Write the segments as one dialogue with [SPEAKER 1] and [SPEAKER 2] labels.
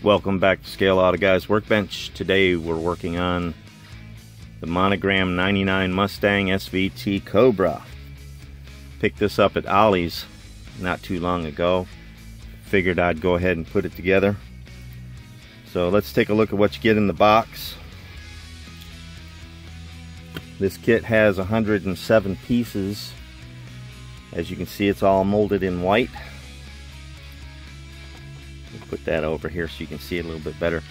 [SPEAKER 1] Welcome back to Scale Auto Guys Workbench. Today we're working on the Monogram 99 Mustang SVT Cobra. Picked this up at Ollie's not too long ago. Figured I'd go ahead and put it together. So let's take a look at what you get in the box. This kit has 107 pieces. As you can see, it's all molded in white. Put that over here so you can see it a little bit better.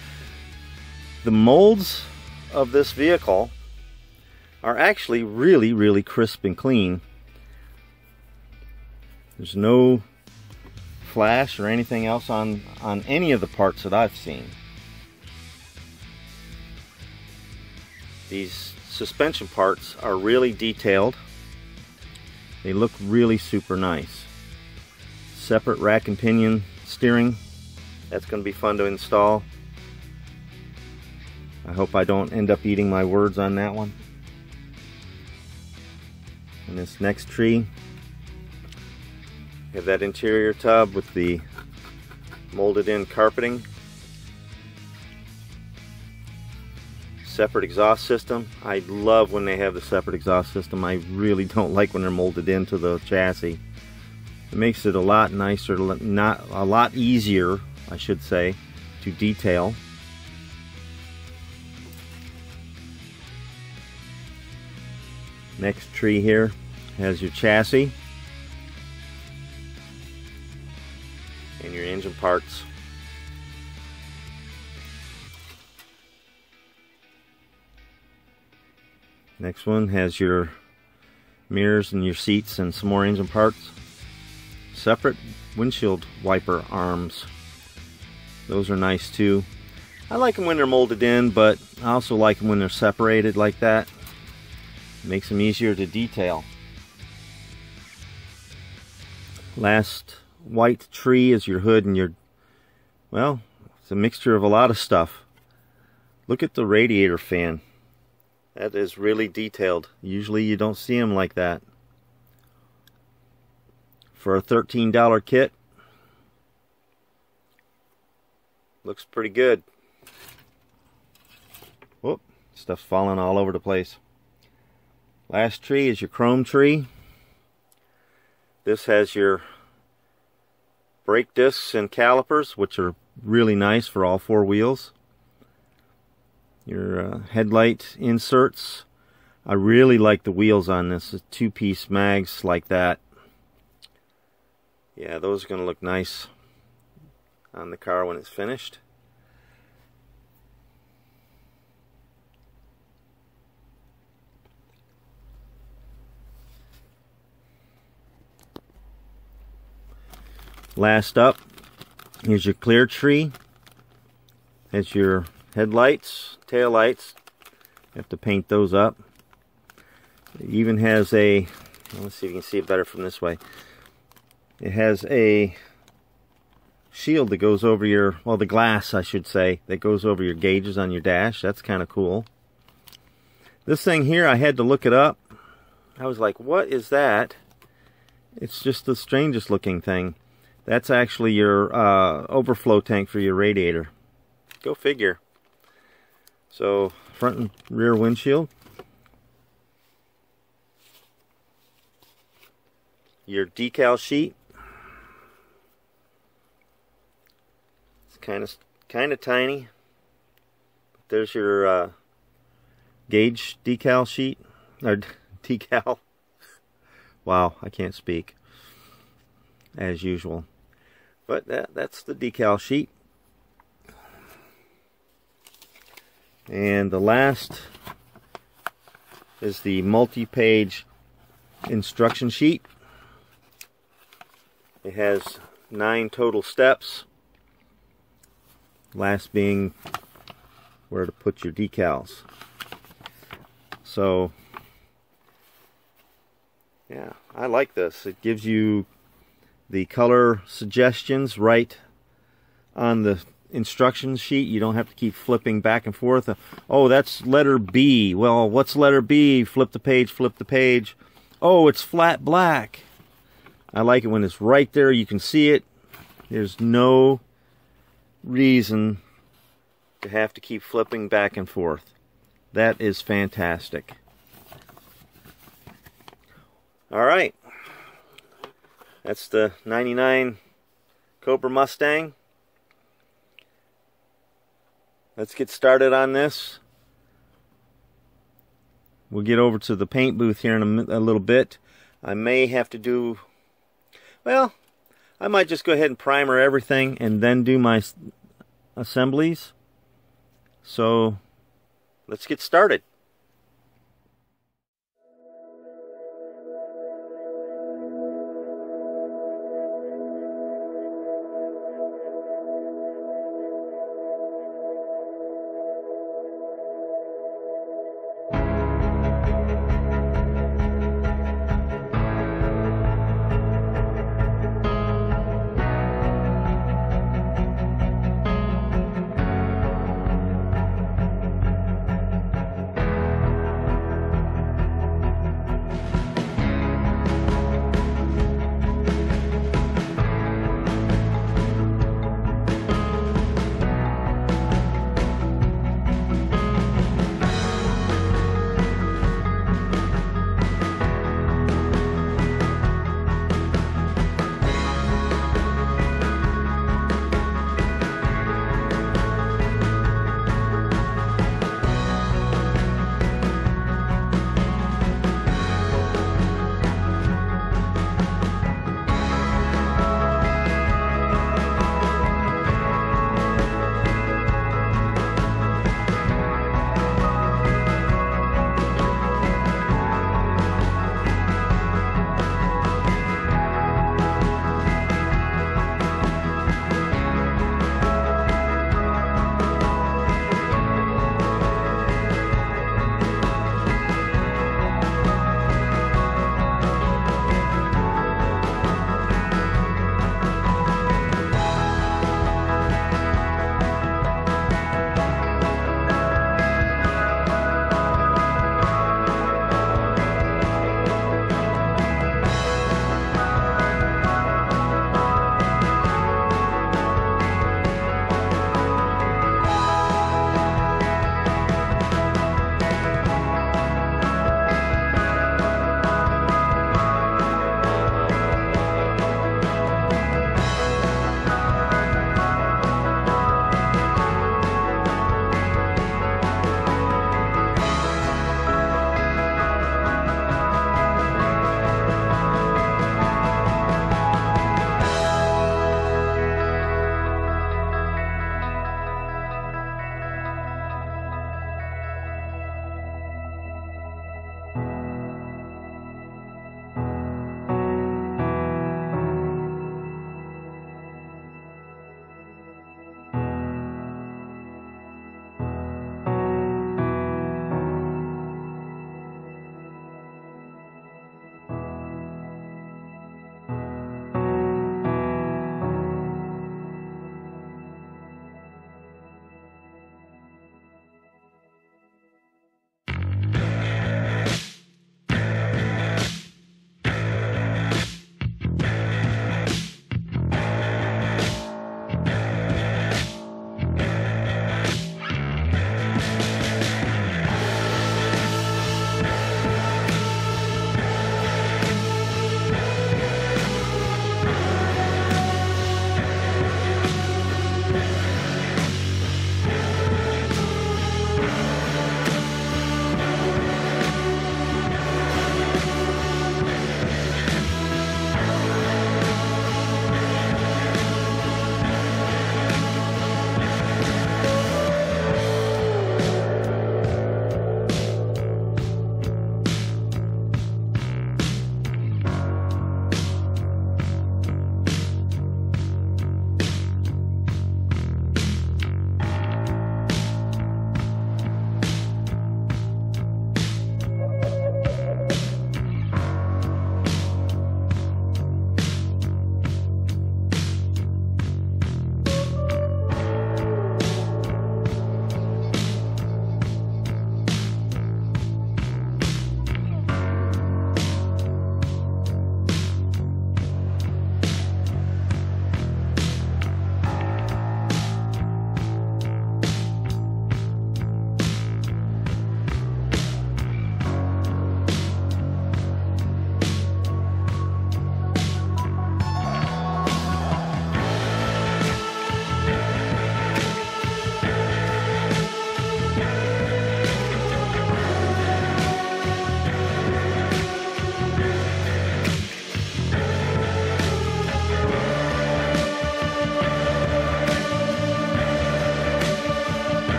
[SPEAKER 1] The molds of this vehicle are actually really crisp and clean. There's no flash or anything else on any of the parts that I've seen. These suspension parts are really detailed. They look really super nice. Separate rack and pinion steering. That's going to be fun to install. I hope I don't end up eating my words on that one. And this next tree, you have that interior tub with the molded in carpeting. Separate exhaust system. I love when they have the separate exhaust system. I really don't like when they're molded into the chassis. It makes it a lot nicer, not a lot easier, I should say, to detail. Next tree here has your chassis and your engine parts. Next one has your mirrors and your seats and some more engine parts. Separate windshield wiper arms. Those are nice too. I like them when they're molded in, but I also like them when they're separated like that. It makes them easier to detail. Last white tree is your hood and your, well, it's a mixture of a lot of stuff. Look at the radiator fan. That is really detailed. Usually you don't see them like that. For a $13 kit, looks pretty good. Whoop, stuff's falling all over the place. Last tree is your chrome tree. This has your brake discs and calipers, which are really nice for all four wheels. Your headlight inserts. I really like the wheels on this. Two-piece mags like that. Yeah, those are going to look nice on the car when it's finished. Last up, here's your clear tree. Has your headlights, tail lights. You have to paint those up. It even has a, let's see if you can see it better from this way. It has a shield that goes over your, well, the glass, I should say, that goes over your gauges on your dash. That's kind of cool. This thing here, I had to look it up. I was like, what is that? It's just the strangest looking thing. That's actually your overflow tank for your radiator. Go figure. So, front and rear windshield. Your decal sheet. It's kind of tiny. There's your gauge decal sheet, or decal. Wow, I can't speak as usual. But that's the decal sheet. And the last is the multi-page instruction sheet. It has 9 total steps. Last being where to put your decals. So, yeah, I like this. It gives you the color suggestions right on the instructions sheet. You don't have to keep flipping back and forth. Oh, that's letter B. Well, what's letter B? Flip the page, flip the page. Oh, it's flat black. I like it when it's right there. You can see it. There's no reason to have to keep flipping back and forth. That is fantastic. Alright, that's the 99 Cobra Mustang. Let's get started on this. We'll get over to the paint booth here in a little bit. I may have to do, well, I might just go ahead and primer everything and then do my assemblies. So let's get started.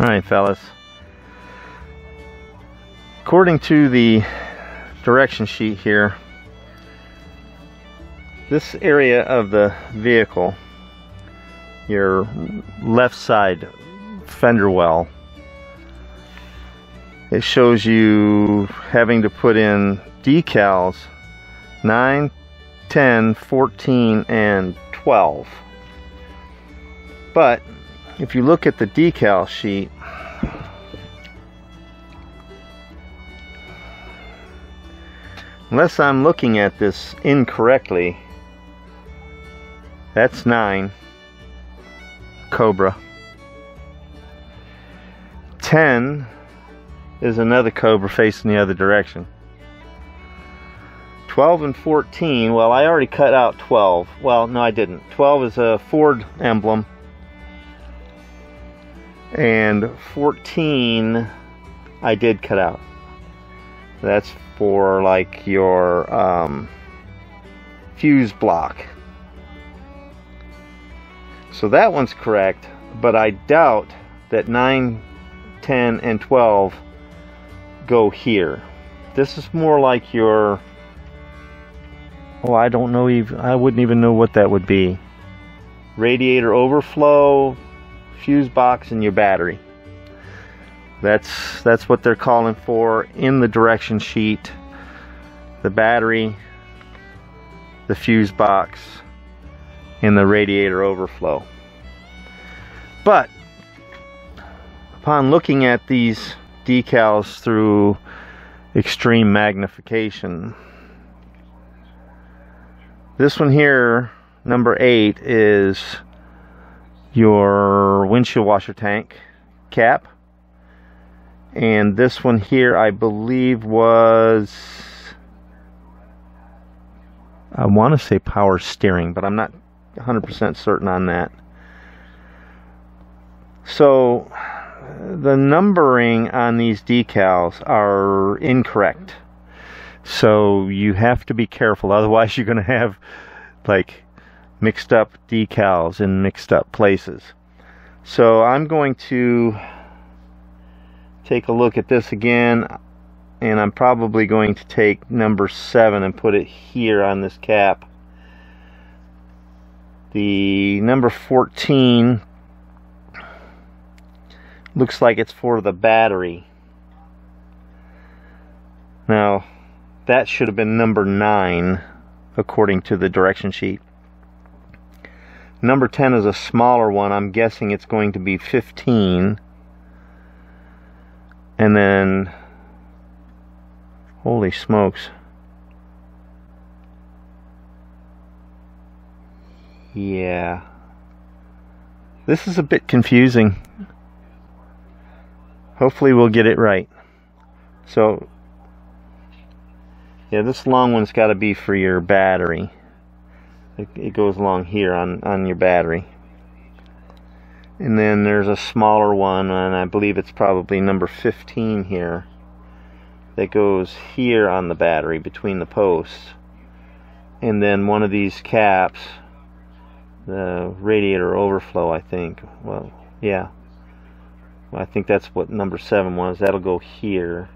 [SPEAKER 1] Alright fellas, according to the direction sheet here, this area of the vehicle, your left side fender well, it shows you having to put in decals 9, 10, 14, and 12. But if you look at the decal sheet, unless I'm looking at this incorrectly, that's 9 Cobra. 10 is another Cobra facing the other direction. 12 and 14, well, I already cut out 12. Well, no, I didn't. 12 is a Ford emblem. And 14 I did cut out. That's for like your fuse block. So that one's correct, but I doubt that 9, 10, and 12 go here. This is more like your, oh, I don't know, I wouldn't even know what that would be. Radiator overflow, fuse box, and your battery. That's what they're calling for in the direction sheet. The battery, the fuse box, and the radiator overflow. But upon looking at these decals through extreme magnification, this one here, number 8, is your windshield washer tank cap, and this one here I believe was, I want to say power steering, but I'm not 100% certain on that. So the numbering on these decals are incorrect, so you have to be careful, otherwise you're going to have like mixed up decals in mixed up places. So I'm going to take a look at this again, and I'm probably going to take number 7 and put it here on this cap. The number 14 looks like it's for the battery. Now that should have been number 9 according to the direction sheet. Number 10 is a smaller one. I'm guessing it's going to be 15. And then, holy smokes. Yeah. This is a bit confusing. Hopefully we'll get it right. So, yeah, this long one's got to be for your battery. It goes along here on your battery. And then there's a smaller one, and I believe it's probably number 15 here, that goes here on the battery between the posts. And then one of these caps, the radiator overflow, I think. Well, yeah. I think that's what number 7 was. That'll go here.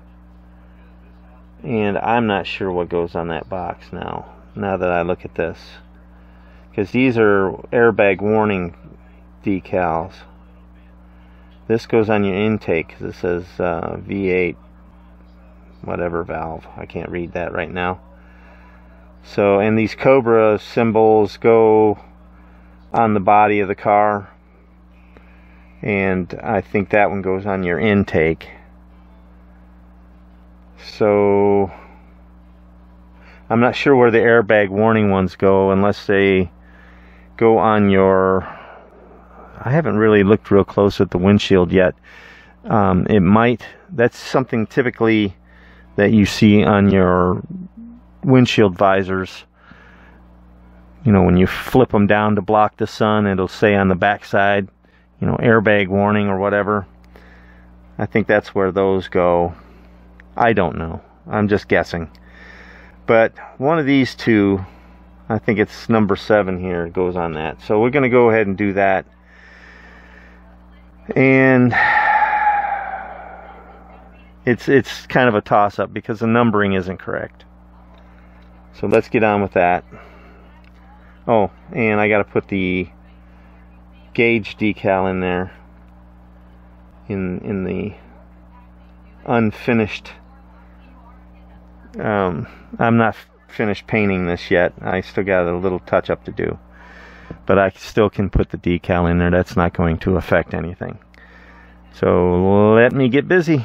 [SPEAKER 1] And I'm not sure what goes on that box now that I look at this. Because these are airbag warning decals. This goes on your intake because it says V8 whatever valve. I can't read that right now. So, and these Cobra symbols go on the body of the car, and I think that one goes on your intake. So I'm not sure where the airbag warning ones go, unless they go on your, I haven't really looked real close at the windshield yet. It might, that's something typically that you see on your windshield visors. You know, when you flip them down to block the sun, it'll say on the back side, you know, airbag warning or whatever. I think that's where those go. I don't know. I'm just guessing. But one of these two, I think it's number 7 here, goes on that. So we're going to go ahead and do that. And it's kind of a toss-up because the numbering isn't correct. So let's get on with that. Oh, and I got to put the gauge decal in there in the unfinished. I'm not finished painting this yet. I still got a little touch up to do, but I still can put the decal in there. That's not going to affect anything. So let me get busy.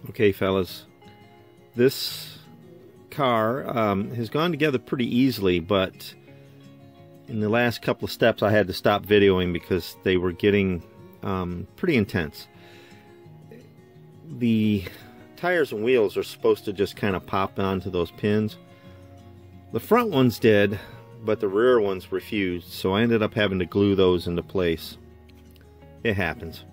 [SPEAKER 1] Okay, fellas, this car has gone together pretty easily, but in the last couple of steps I had to stop videoing because they were getting pretty intense. The tires and wheels are supposed to just kind of pop onto those pins. The front ones did, but the rear ones refused, so I ended up having to glue those into place. It happens.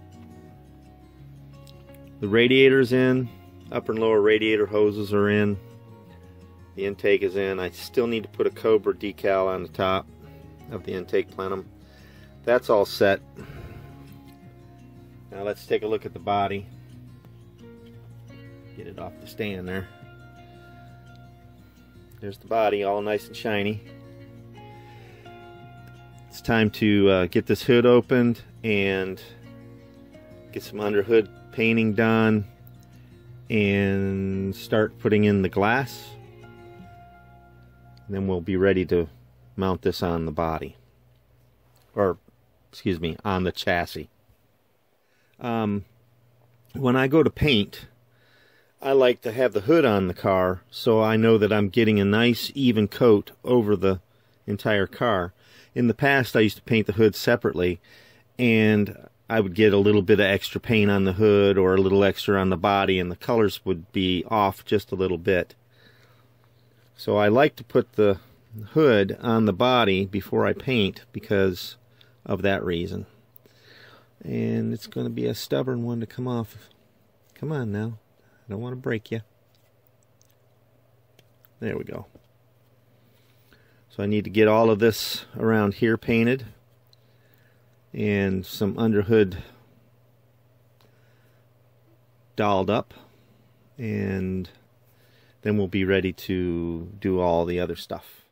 [SPEAKER 1] The radiator's in, upper and lower radiator hoses are in, the intake is in. I still need to put a Cobra decal on the top of the intake plenum. That's all set. Now let's take a look at the body. Get it off the stand there. There's the body, all nice and shiny. It's time to get this hood opened and get some under hood painting done and start putting in the glass. And then we'll be ready to mount this on the body, or excuse me, on the chassis. When I go to paint, I like to have the hood on the car so I know that I'm getting a nice even coat over the entire car. In the past I used to paint the hood separately, and I would get a little bit of extra paint on the hood or a little extra on the body, and the colors would be off just a little bit. So I like to put the hood on the body before I paint because of that reason. And it's going to be a stubborn one to come off. Come on now. I don't want to break you. There we go. So I need to get all of this around here painted and some underhood dolled up, and then we'll be ready to do all the other stuff.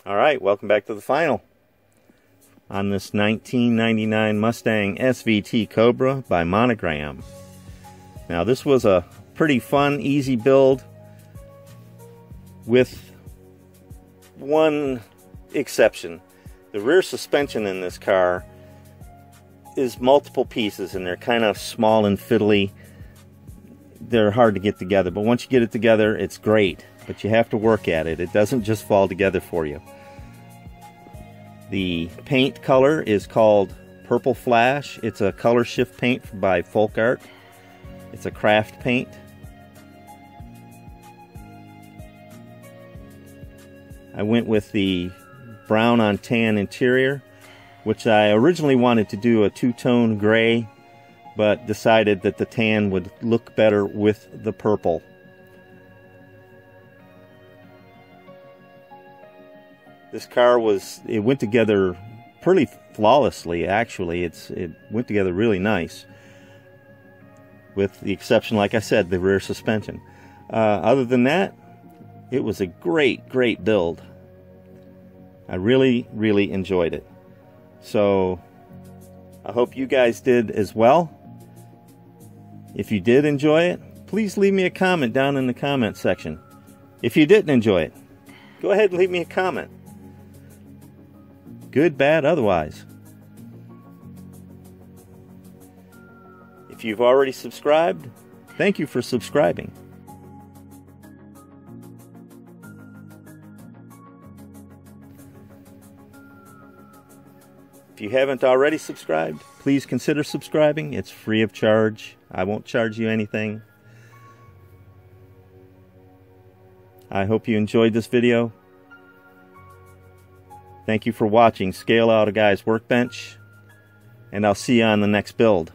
[SPEAKER 1] Alright, welcome back to the final on this 1999 Mustang SVT Cobra by Monogram. Now this was a pretty fun, easy build with one exception. The rear suspension in this car is multiple pieces and they're kind of small and fiddly. They're hard to get together, but once you get it together, it's great. But you have to work at it. It doesn't just fall together for you. The paint color is called Purple Flash. It's a color shift paint by Folk Art. It's a craft paint. I went with the brown on tan interior, which I originally wanted to do a two-tone gray, but decided that the tan would look better with the purple. This car it went together pretty flawlessly, actually. It went together really nice, with the exception, like I said, the rear suspension. Other than that, it was a great build. I really enjoyed it. So I hope you guys did as well. If you did enjoy it, please leave me a comment down in the comment section. If you didn't enjoy it, go ahead and leave me a comment. Good, bad, otherwise. If you've already subscribed, thank you for subscribing. If you haven't already subscribed, please consider subscribing. It's free of charge. I won't charge you anything. I hope you enjoyed this video. Thank you for watching Scale Out a Guy's Workbench, and I'll see you on the next build.